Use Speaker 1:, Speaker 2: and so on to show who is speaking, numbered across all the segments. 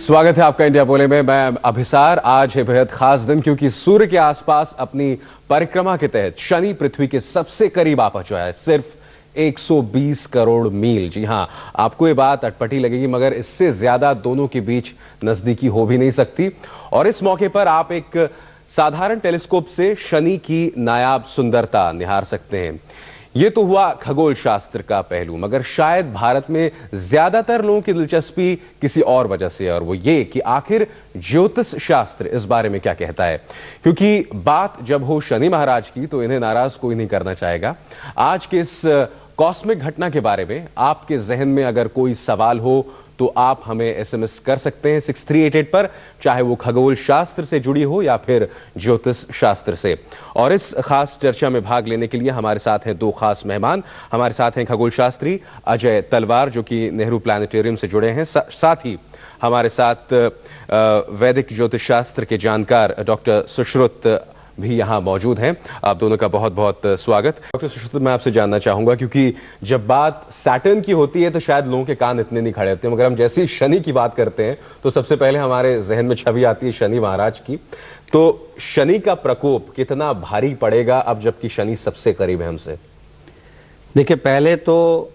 Speaker 1: स्वागत है आपका इंडिया पोले में। मैं अभिसार। आज है बेहद खास दिन क्योंकि सूर्य के आसपास अपनी परिक्रमा के तहत शनि पृथ्वी के सबसे करीब आ पहुंचा है, सिर्फ 120 करोड़ मील। जी हां, आपको ये बात अटपटी लगेगी मगर इससे ज्यादा दोनों के बीच नजदीकी हो भी नहीं सकती। और इस मौके पर आप एक साधारण टेलीस्कोप से शनि की नायाब सुंदरता निहार सकते हैं। ये तो हुआ खगोल शास्त्र का पहलू, मगर शायद भारत में ज्यादातर लोगों की दिलचस्पी किसी और वजह से है, और वो ये कि आखिर ज्योतिष शास्त्र इस बारे में क्या कहता है। क्योंकि बात जब हो शनि महाराज की तो इन्हें नाराज कोई नहीं करना चाहेगा। आज के इस कॉस्मिक घटना के बारे में आपके जहन में अगर कोई सवाल हो तो आप हमें एसएमएस कर सकते हैं 6388 पर, चाहे वो खगोल शास्त्र से जुड़ी हो या फिर ज्योतिष शास्त्र से। और इस खास चर्चा में भाग लेने के लिए हमारे साथ हैं दो खास मेहमान। हमारे साथ हैं खगोल शास्त्री अजय तलवार जो कि नेहरू प्लानिटेरियम से जुड़े हैं, साथ ही हमारे साथ वैदिक ज्योतिष शास्त्र के जानकार डॉक्टर सुश्रुत भी यहाँ मौजूद हैं। आप दोनों का बहुत बहुत स्वागत। डॉक्टर सुश्रुत, मैं आपसे जानना चाहूंगा क्योंकि जब बात सैटर्न की होती है तो शायद लोगों के कान इतने नहीं खड़े होते, मगर हम जैसे ही शनि की बात करते हैं तो सबसे पहले हमारे जहन में छवि आती है शनि महाराज की। तो शनि का प्रकोप कितना भारी पड़ेगा अब जबकि शनि सबसे करीब है हमसे?
Speaker 2: देखिए, पहले तो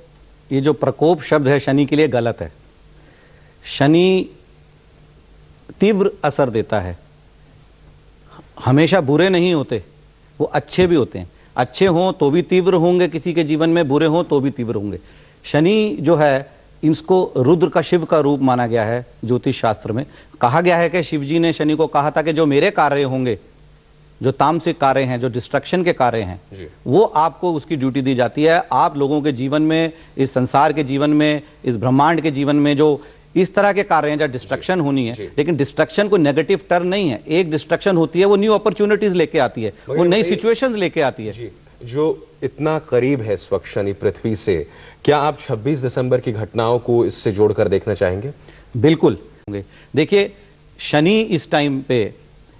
Speaker 2: ये जो प्रकोप शब्द है शनि के लिए गलत है। शनि तीव्र असर देता है, हमेशा बुरे नहीं होते, वो अच्छे भी होते हैं। अच्छे हों तो भी तीव्र होंगे किसी के जीवन में, बुरे हों तो भी तीव्र होंगे। शनि जो है, इसको रुद्र का शिव का रूप माना गया है। ज्योतिष शास्त्र में कहा गया है कि शिव जी ने शनि को कहा था कि जो मेरे कार्य होंगे, जो तामसिक कार्य हैं, जो डिस्ट्रक्शन के कार्य हैं, वो आपको उसकी ड्यूटी दी जाती है। आप लोगों के जीवन में, इस संसार के जीवन में, इस ब्रह्मांड के जीवन में जो इस तरह के कार्य हैं जहाँ डिस्ट्रक्शन होनी है, लेकिन डिस्ट्रक्शन को नेगेटिव टर्म नहीं है। एक डिस्ट्रक्शन होती है वो न्यू अपॉर्चुनिटीज लेके आती है, वो नई सिचुएशंस लेके आती है।
Speaker 1: जो इतना करीब है इस वक्त शनि पृथ्वी से, क्या आप 26 दिसंबर की घटनाओं को इससे जोड़कर देखना चाहेंगे?
Speaker 2: बिल्कुल। देखिए, शनि इस टाइम पे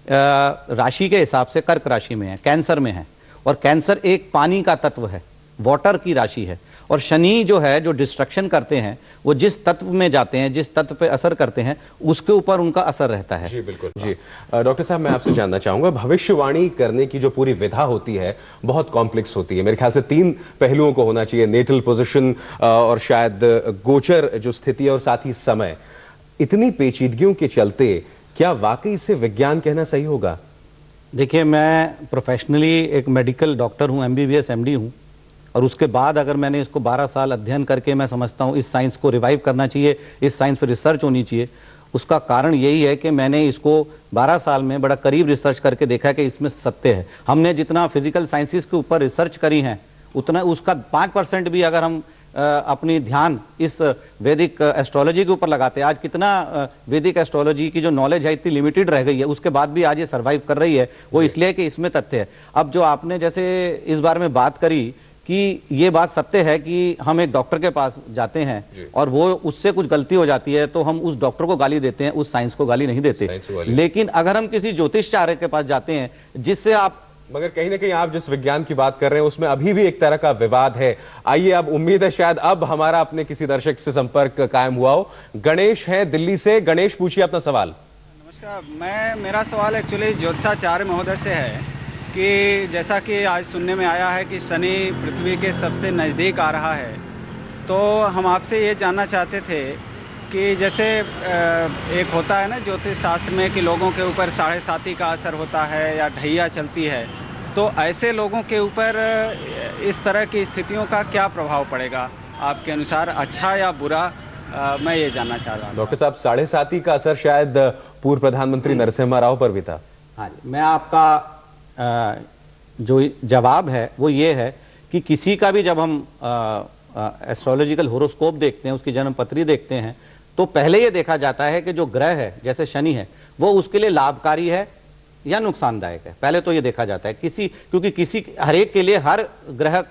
Speaker 2: राशि के हिसाब से कर्क राशि में है, कैंसर में है, और कैंसर एक पानी का तत्व है, वाटर की राशि है। और शनि जो है, जो डिस्ट्रक्शन करते हैं, वो जिस तत्व में जाते हैं, जिस तत्व पे असर करते हैं, उसके ऊपर उनका असर रहता है।
Speaker 1: जी बिल्कुल। जी डॉक्टर साहब, मैं आपसे जानना चाहूंगा, भविष्यवाणी करने की जो पूरी विधा होती है बहुत कॉम्प्लेक्स होती है। मेरे ख्याल से 3 पहलुओं को होना चाहिए, नेटल पोजीशन और शायद गोचर जो स्थिति है और साथ ही समय। इतनी पेचीदगियों के चलते क्या वाकई से विज्ञान कहना सही होगा?
Speaker 2: देखिए, मैं प्रोफेशनली एक मेडिकल डॉक्टर हूँ, MBBS MD हूँ, और उसके बाद अगर मैंने इसको 12 साल अध्ययन करके मैं समझता हूँ इस साइंस को रिवाइव करना चाहिए, इस साइंस पर रिसर्च होनी चाहिए। उसका कारण यही है कि मैंने इसको 12 साल में बड़ा करीब रिसर्च करके देखा है कि इसमें सत्य है। हमने जितना फिजिकल साइंसेस के ऊपर रिसर्च करी है, उतना उसका 5% भी अगर हम अपनी ध्यान इस वैदिक एस्ट्रोलॉजी के ऊपर लगाते हैं, आज कितना वैदिक एस्ट्रोलॉजी की जो नॉलेज है इतनी लिमिटेड रह गई है, उसके बाद भी आज ये सर्वाइव कर रही है, वो इसलिए कि इसमें तथ्य है। अब जो आपने जैसे इस बारे में बात करी कि ये बात सत्य है कि हम एक डॉक्टर के पास जाते हैं और वो उससे कुछ गलती हो जाती है तो हम उस डॉक्टर को गाली देते हैं, उस साइंस को गाली नहीं देते। लेकिन अगर हम किसी ज्योतिषाचार्य के पास जाते हैं जिससे आप,
Speaker 1: मगर कहीं ना कहीं आप जिस विज्ञान की बात कर रहे हैं उसमें अभी भी एक तरह का विवाद है। आइए, अब उम्मीद है शायद अब हमारा अपने किसी दर्शक से संपर्क कायम हुआ हो। गणेश है दिल्ली से। गणेश, पूछिए अपना सवाल।
Speaker 3: नमस्कार। मेरा सवाल एक्चुअली ज्योतिषाचार्य महोदय से है कि जैसा कि आज सुनने में आया है कि शनि पृथ्वी के सबसे नज़दीक आ रहा है, तो हम आपसे ये जानना चाहते थे कि जैसे एक होता है ना ज्योतिष शास्त्र में कि लोगों के ऊपर 7.5 का असर होता है या ढैया चलती है, तो ऐसे लोगों के ऊपर इस तरह की स्थितियों का क्या प्रभाव पड़ेगा आपके अनुसार, अच्छा या बुरा? मैं ये जानना चाह रहा हूँ।
Speaker 1: डॉक्टर साहब, 7.5 का असर शायद पूर्व प्रधानमंत्री नरसिम्हा राव पर भी था।
Speaker 2: हाँ जी, मैं आपका जो जवाब है वो ये है कि किसी का भी जब हम एस्ट्रोलॉजिकल होरोस्कोप देखते हैं, उसकी जन्म पत्री देखते हैं, तो पहले ये देखा जाता है कि जो ग्रह है जैसे शनि है वो उसके लिए लाभकारी है या नुकसानदायक है। पहले तो ये देखा जाता है क्योंकि हर एक के लिए हर ग्रह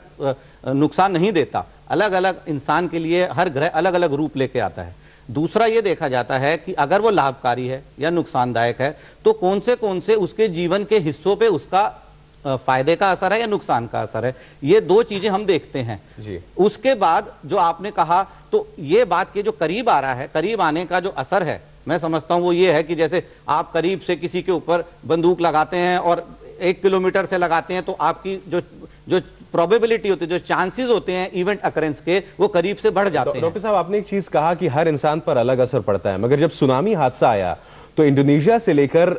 Speaker 2: नुकसान नहीं देता, अलग अलग इंसान के लिए हर ग्रह अलग अलग रूप लेके आता है। दूसरा ये देखा जाता है कि अगर वो लाभकारी है या नुकसानदायक है तो कौन से उसके जीवन के हिस्सों पे उसका फायदे का असर है या नुकसान का असर है। ये 2 चीजें हम देखते हैं जी। उसके बाद जो आपने कहा, तो ये बात के जो करीब आ रहा है, करीब आने का जो असर है मैं समझता हूं वो ये है कि जैसे आप करीब से किसी के ऊपर बंदूक लगाते हैं और 1 किलोमीटर से लगाते हैं तो आपकी जो प्रोबेबिलिटी होती है, जो चांसेस होते हैं इवेंट अकरेंस के, वो करीब से बढ़ जाते हैं।
Speaker 1: डॉक्टर साहब, आपने एक चीज कहा कि हर इंसान पर अलग असर पड़ता है, मगर जब सुनामी हादसा आया तो इंडोनेशिया से लेकर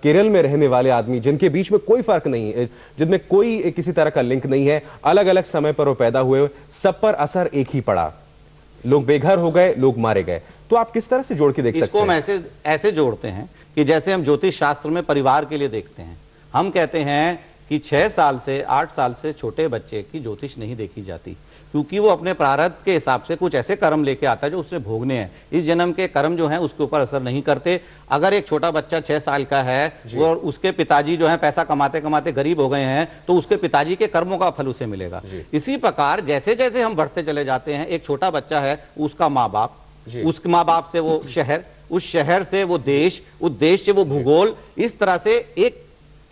Speaker 1: केरल में रहने वाले आदमी जिनके बीच में कोई फर्क नहीं है, जिनमें कोई किसी तरह का लिंक नहीं है, अलग अलग समय पर वो पैदा हुए, सब पर असर एक ही पड़ा। लोग बेघर हो गए, लोग मारे गए। तो आप किस तरह से जोड़ के देख सकते हैं?
Speaker 2: इसको हम ऐसे जोड़ते हैं कि जैसे हम ज्योतिष शास्त्र में परिवार के लिए देखते हैं। हम कहते हैं कि 6 साल से 8 साल से छोटे बच्चे की ज्योतिष नहीं देखी जाती, क्योंकि वो अपने प्रारब्ध के हिसाब से कुछ ऐसे कर्म लेके आता है जो उसने भोगने हैं। इस जन्म के कर्म जो हैं उसके ऊपर असर नहीं करते। अगर एक छोटा बच्चा 6 साल का है और उसके पिताजी जो है पैसा कमाते कमाते गरीब हो गए हैं, तो उसके पिताजी के कर्मों का फल उसे मिलेगा। इसी प्रकार जैसे जैसे हम बढ़ते चले जाते हैं, एक छोटा बच्चा है, उसका माँ बाप, उसके माँ बाप से वो शहर, उस शहर से वो देश, उस देश से वो भूगोल, इस तरह से एक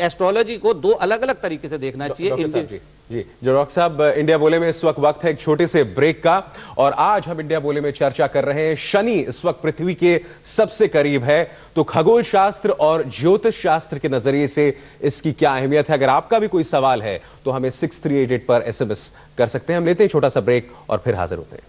Speaker 2: एस्ट्रोलॉजी को 2 अलग अलग तरीके से देखना चाहिए।
Speaker 1: जी, जो डॉक्टर साहब, इंडिया बोले में इस वक्त है एक छोटे से ब्रेक का, और आज हम इंडिया बोले में चर्चा कर रहे हैं शनि इस वक्त पृथ्वी के सबसे करीब है, तो खगोल शास्त्र और ज्योतिष शास्त्र के नजरिए से इसकी क्या अहमियत है। अगर आपका भी कोई सवाल है तो हमें 6388 पर SMS कर सकते हैं। हम लेते हैं छोटा सा ब्रेक और फिर हाजिर होते हैं।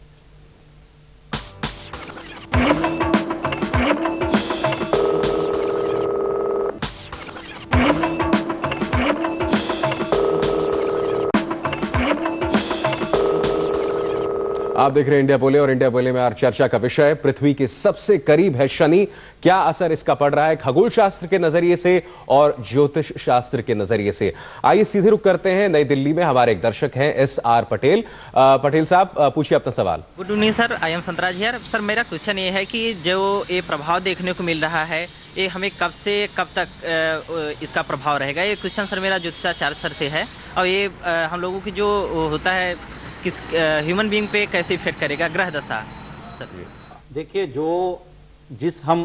Speaker 1: आप देख रहे हैं इंडिया बोले, और इंडिया बोले में आज चर्चा का विषय पृथ्वी के सबसे करीब है शनि। क्या असर इसका पड़ रहा है खगोल शास्त्र के नजरिए से और ज्योतिष शास्त्र के नजरिए से। आइए सीधे रुख करते हैं नई दिल्ली में, हमारे एक दर्शक हैं SR पटेल। पटेल साहब, पूछिए अपना सवाल।
Speaker 4: Good evening sir, I am Santraj here. Sir, मेरा क्वेश्चन ये है कि जो ये प्रभाव देखने को मिल रहा है, ये हमें कब से कब तक इसका प्रभाव रहेगा? ये क्वेश्चन सर मेरा ज्योतिषाचार्य सर से है, और ये हम लोगों की जो होता है किस ह्यूमन बीइंग पे कैसे इफेक्ट करेगा, ग्रह दशा सर?
Speaker 2: देखिए, जिस हम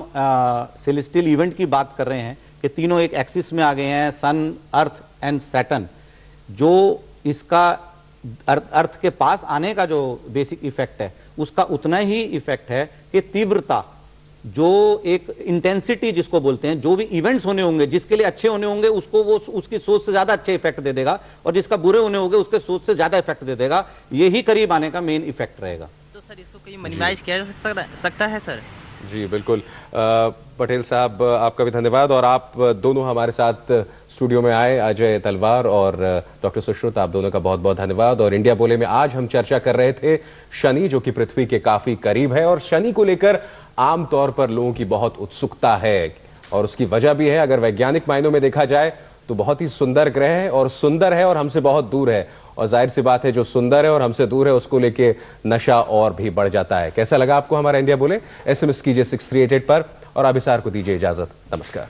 Speaker 2: सेलेस्टियल इवेंट की बात कर रहे हैं कि तीनों एक एक्सिस में आ गए हैं, सन, अर्थ एंड सैटर्न, जो इसका अर्थ के पास आने का जो बेसिक इफेक्ट है, उसका उतना ही इफेक्ट है कि तीव्रता, जो एक इंटेंसिटी जिसको बोलते हैं, जो भी इवेंट्स होने होंगे, जिसके लिए अच्छे होने होंगे उसको वो उसकी सोच से ज्यादा अच्छे इफेक्ट दे देगा, और जिसका बुरे होने होंगे उसके सोच से ज्यादा इफेक्ट दे देगा। यही करीब आने का मेन इफेक्ट रहेगा।
Speaker 4: तो सर इसको कहीं मिनिमाइज किया जा सकता है सर?
Speaker 1: जी बिल्कुल। पटेल साहब, आपका भी धन्यवाद, और आप दोनों हमारे साथ स्टूडियो में आए, अजय तलवार और डॉक्टर सुश्रुत, आप दोनों का बहुत बहुत धन्यवाद। और इंडिया बोले में आज हम चर्चा कर रहे थे शनि, जो कि पृथ्वी के काफी करीब है, और शनि को लेकर आमतौर पर लोगों की बहुत उत्सुकता है, और उसकी वजह भी है। अगर वैज्ञानिक मायनों में देखा जाए तो बहुत ही सुंदर ग्रह है, और सुंदर है और हमसे बहुत दूर है, और जाहिर सी बात है जो सुंदर है और हमसे दूर है उसको लेके नशा और भी बढ़ जाता है। कैसा लगा आपको हमारा इंडिया बोले? SMS कीजिए 6388 पर, और अभिसार को दीजिए इजाजत। नमस्कार।